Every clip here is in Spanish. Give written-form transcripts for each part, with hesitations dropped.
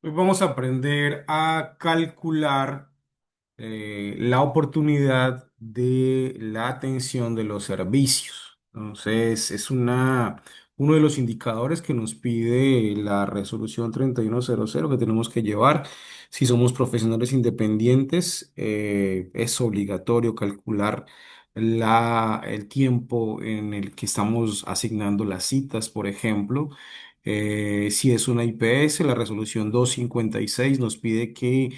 Hoy vamos a aprender a calcular la oportunidad de la atención de los servicios. Entonces, uno de los indicadores que nos pide la resolución 3100 que tenemos que llevar. Si somos profesionales independientes, es obligatorio calcular el tiempo en el que estamos asignando las citas, por ejemplo. Si es una IPS, la resolución 256 nos pide que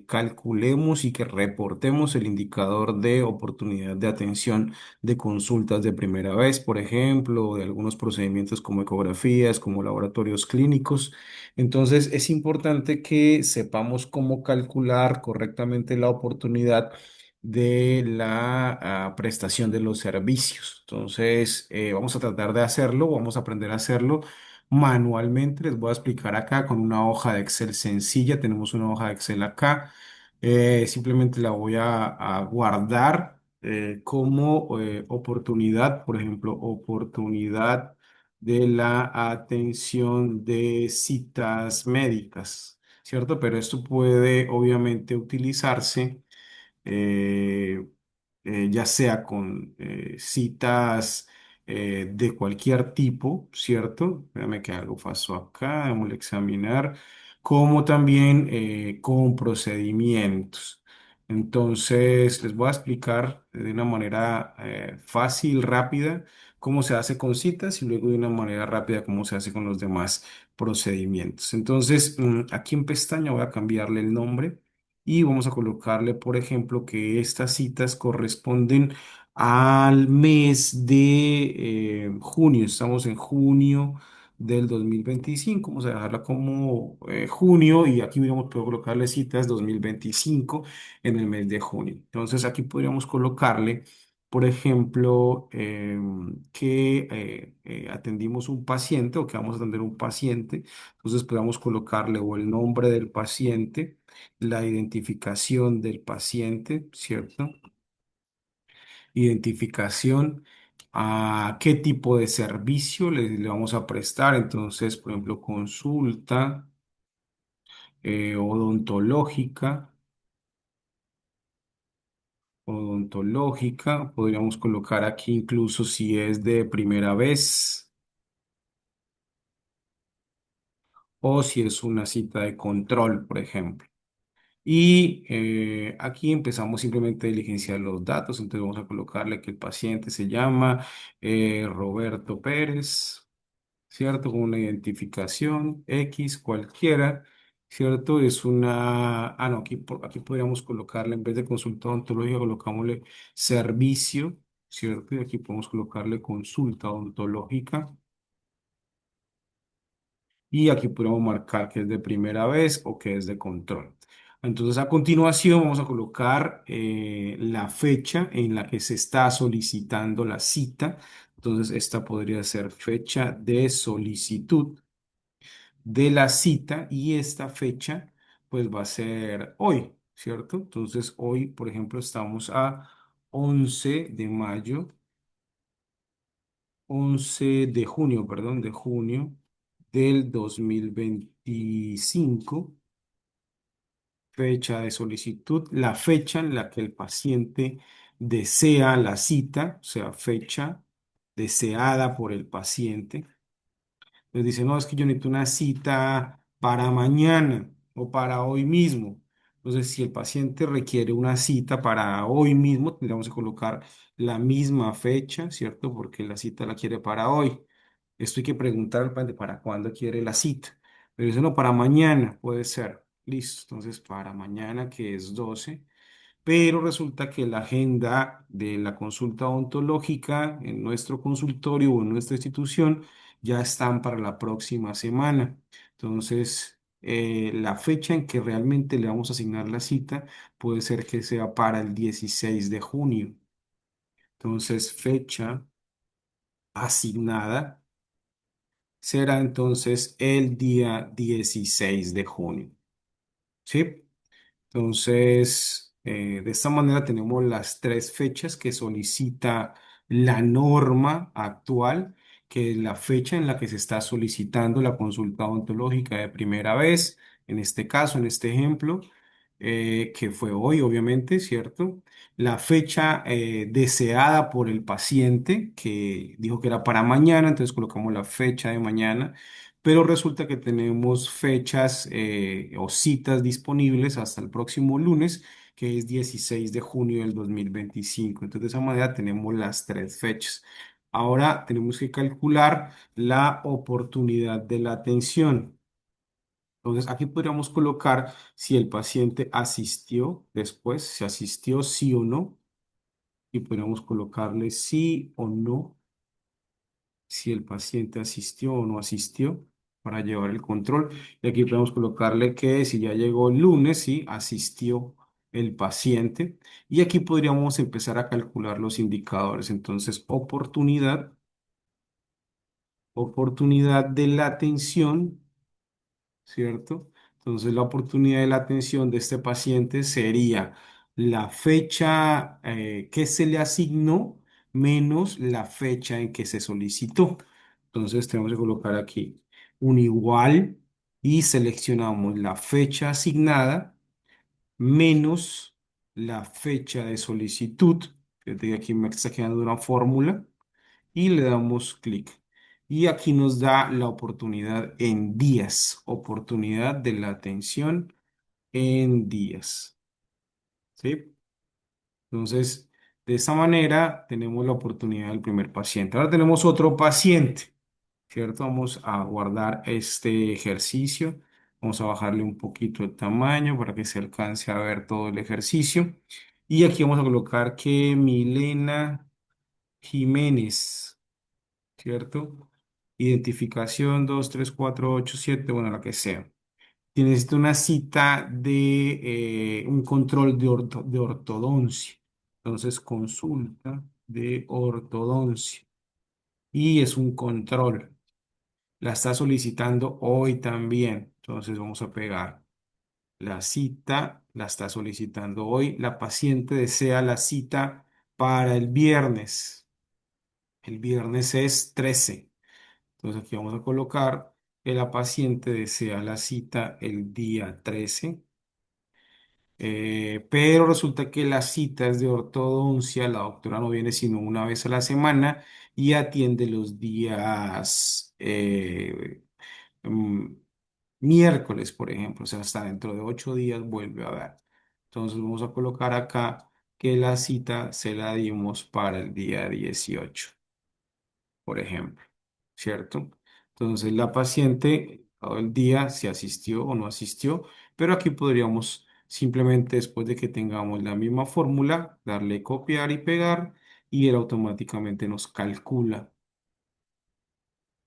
calculemos y que reportemos el indicador de oportunidad de atención de consultas de primera vez, por ejemplo, o de algunos procedimientos como ecografías, como laboratorios clínicos. Entonces, es importante que sepamos cómo calcular correctamente la oportunidad de la prestación de los servicios. Entonces, vamos a tratar de hacerlo, vamos a aprender a hacerlo manualmente. Les voy a explicar acá con una hoja de Excel sencilla. Tenemos una hoja de Excel acá. Simplemente la voy a guardar como oportunidad, por ejemplo, oportunidad de la atención de citas médicas, ¿cierto? Pero esto puede obviamente utilizarse eh, ya sea con citas de cualquier tipo, ¿cierto? Déjame que algo pasó acá, vamos a examinar, como también con procedimientos. Entonces, les voy a explicar de una manera fácil, rápida, cómo se hace con citas y luego de una manera rápida cómo se hace con los demás procedimientos. Entonces, aquí en pestaña voy a cambiarle el nombre y vamos a colocarle, por ejemplo, que estas citas corresponden al mes de junio. Estamos en junio del 2025. Vamos a dejarla como junio y aquí puedo colocarle citas 2025 en el mes de junio. Entonces aquí podríamos colocarle, por ejemplo, que atendimos un paciente o que vamos a atender un paciente. Entonces podríamos colocarle o el nombre del paciente, la identificación del paciente, ¿cierto? Identificación a qué tipo de servicio le vamos a prestar. Entonces, por ejemplo, consulta odontológica, podríamos colocar aquí incluso si es de primera vez o si es una cita de control, por ejemplo. Y aquí empezamos simplemente a diligenciar los datos. Entonces vamos a colocarle que el paciente se llama Roberto Pérez, ¿cierto? Con una identificación X cualquiera, ¿cierto? Es una... Ah, no, aquí podríamos colocarle, en vez de consulta odontológica, colocámosle servicio, ¿cierto? Y aquí podemos colocarle consulta odontológica. Y aquí podemos marcar que es de primera vez o que es de control. Entonces, a continuación vamos a colocar la fecha en la que se está solicitando la cita. Entonces, esta podría ser fecha de solicitud de la cita y esta fecha pues va a ser hoy, ¿cierto? Entonces, hoy, por ejemplo, estamos a 11 de mayo, 11 de junio, perdón, de junio del 2025, fecha de solicitud, la fecha en la que el paciente desea la cita, o sea, fecha deseada por el paciente. Entonces dice, no, es que yo necesito una cita para mañana o para hoy mismo. Entonces, si el paciente requiere una cita para hoy mismo, tendríamos que colocar la misma fecha, ¿cierto? Porque la cita la quiere para hoy. Esto hay que preguntar al paciente para cuándo quiere la cita. Pero dice, no, para mañana puede ser. Listo. Entonces, para mañana, que es 12, pero resulta que la agenda de la consulta odontológica en nuestro consultorio o en nuestra institución ya están para la próxima semana. Entonces, la fecha en que realmente le vamos a asignar la cita puede ser que sea para el 16 de junio. Entonces, fecha asignada será entonces el día 16 de junio. ¿Sí? Entonces, de esta manera tenemos las tres fechas que solicita la norma actual, que es la fecha en la que se está solicitando la consulta odontológica de primera vez, en este caso, en este ejemplo, que fue hoy, obviamente, ¿cierto? La fecha deseada por el paciente, que dijo que era para mañana, entonces colocamos la fecha de mañana, pero resulta que tenemos fechas o citas disponibles hasta el próximo lunes, que es 16 de junio del 2025. Entonces, de esa manera tenemos las tres fechas. Ahora tenemos que calcular la oportunidad de la atención. Entonces, aquí podríamos colocar si el paciente asistió después, si asistió sí o no, y podríamos colocarle sí o no, si el paciente asistió o no asistió para llevar el control. Y aquí podemos colocarle que si ya llegó el lunes, sí, asistió el paciente. Y aquí podríamos empezar a calcular los indicadores. Entonces, oportunidad de la atención, ¿cierto? Entonces, la oportunidad de la atención de este paciente sería la fecha que se le asignó menos la fecha en que se solicitó. Entonces, tenemos que colocar aquí un igual y seleccionamos la fecha asignada menos la fecha de solicitud. Fíjate que aquí me está quedando una fórmula y le damos clic. Y aquí nos da la oportunidad en días, oportunidad de la atención en días. ¿Sí? Entonces, de esta manera tenemos la oportunidad del primer paciente. Ahora tenemos otro paciente, ¿cierto? Vamos a guardar este ejercicio. Vamos a bajarle un poquito el tamaño para que se alcance a ver todo el ejercicio. Y aquí vamos a colocar que Milena Jiménez, ¿cierto? Identificación 23487, bueno, la que sea. Tienes una cita de un control de ortodoncia. Entonces, consulta de ortodoncia. Y es un control. La está solicitando hoy también. Entonces, vamos a pegar la cita. La está solicitando hoy. La paciente desea la cita para el viernes. El viernes es 13. Entonces aquí vamos a colocar que la paciente desea la cita el día 13, pero resulta que la cita es de ortodoncia, la doctora no viene sino una vez a la semana y atiende los días mm, miércoles, por ejemplo, o sea, hasta dentro de 8 días vuelve a ver. Entonces vamos a colocar acá que la cita se la dimos para el día 18, por ejemplo, ¿cierto? Entonces la paciente todo el día si asistió o no asistió, pero aquí podríamos simplemente después de que tengamos la misma fórmula, darle copiar y pegar y él automáticamente nos calcula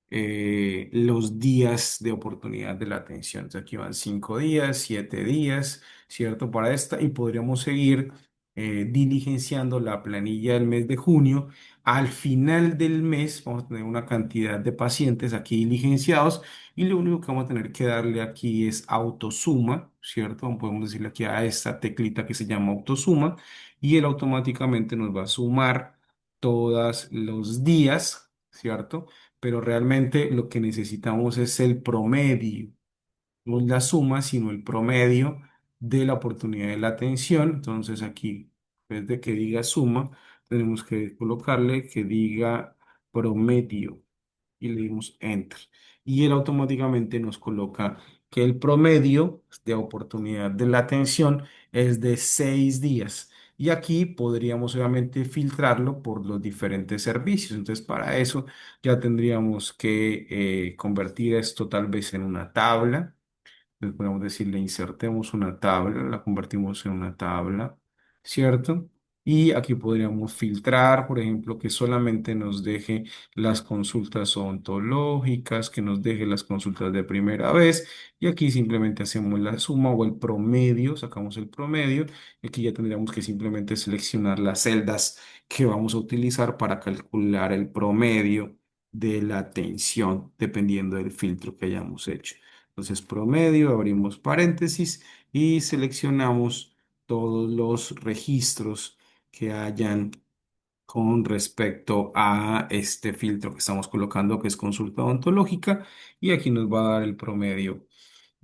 los días de oportunidad de la atención. Entonces, aquí van 5 días, 7 días, ¿cierto? Para esta y podríamos seguir diligenciando la planilla del mes de junio. Al final del mes vamos a tener una cantidad de pacientes aquí diligenciados y lo único que vamos a tener que darle aquí es autosuma, ¿cierto? Podemos decirle aquí a esta teclita que se llama autosuma y él automáticamente nos va a sumar todos los días, ¿cierto? Pero realmente lo que necesitamos es el promedio, no la suma, sino el promedio de la oportunidad de la atención. Entonces aquí, en vez de que diga suma, tenemos que colocarle que diga promedio y le dimos enter. Y él automáticamente nos coloca que el promedio de oportunidad de la atención es de 6 días. Y aquí podríamos obviamente filtrarlo por los diferentes servicios. Entonces, para eso ya tendríamos que convertir esto tal vez en una tabla. Le podemos decir, le insertemos una tabla, la convertimos en una tabla, ¿cierto? Y aquí podríamos filtrar, por ejemplo, que solamente nos deje las consultas odontológicas, que nos deje las consultas de primera vez. Y aquí simplemente hacemos la suma o el promedio, sacamos el promedio. Y aquí ya tendríamos que simplemente seleccionar las celdas que vamos a utilizar para calcular el promedio de la atención, dependiendo del filtro que hayamos hecho. Entonces, promedio, abrimos paréntesis y seleccionamos todos los registros que hayan con respecto a este filtro que estamos colocando, que es consulta odontológica, y aquí nos va a dar el promedio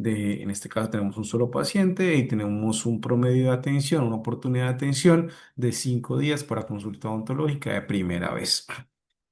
en este caso tenemos un solo paciente y tenemos un promedio de atención, una oportunidad de atención de 5 días para consulta odontológica de primera vez.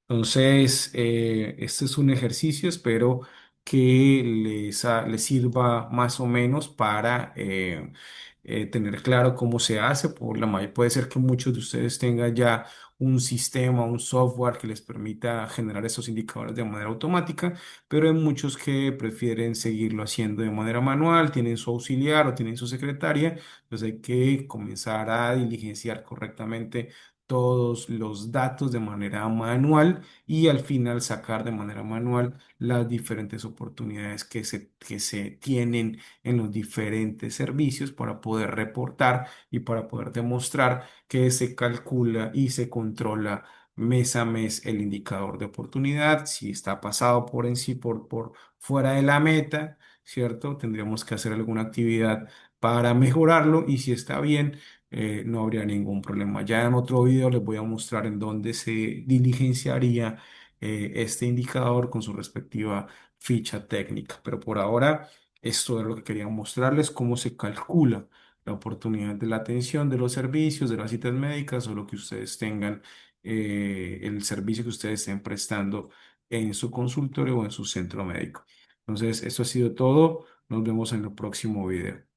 Entonces, este es un ejercicio, espero que les sirva más o menos para tener claro cómo se hace. Puede ser que muchos de ustedes tengan ya un sistema, un software que les permita generar esos indicadores de manera automática, pero hay muchos que prefieren seguirlo haciendo de manera manual, tienen su auxiliar o tienen su secretaria, entonces hay que comenzar a diligenciar correctamente todos los datos de manera manual y al final sacar de manera manual las diferentes oportunidades que se tienen en los diferentes servicios para poder reportar y para poder demostrar que se calcula y se controla mes a mes el indicador de oportunidad. Si está pasado por en sí, por fuera de la meta, ¿cierto? Tendríamos que hacer alguna actividad para mejorarlo y si está bien no habría ningún problema. Ya en otro video les voy a mostrar en dónde se diligenciaría este indicador con su respectiva ficha técnica. Pero por ahora, esto es lo que quería mostrarles, cómo se calcula la oportunidad de la atención, de los servicios, de las citas médicas o lo que ustedes tengan, el servicio que ustedes estén prestando en su consultorio o en su centro médico. Entonces, eso ha sido todo. Nos vemos en el próximo video.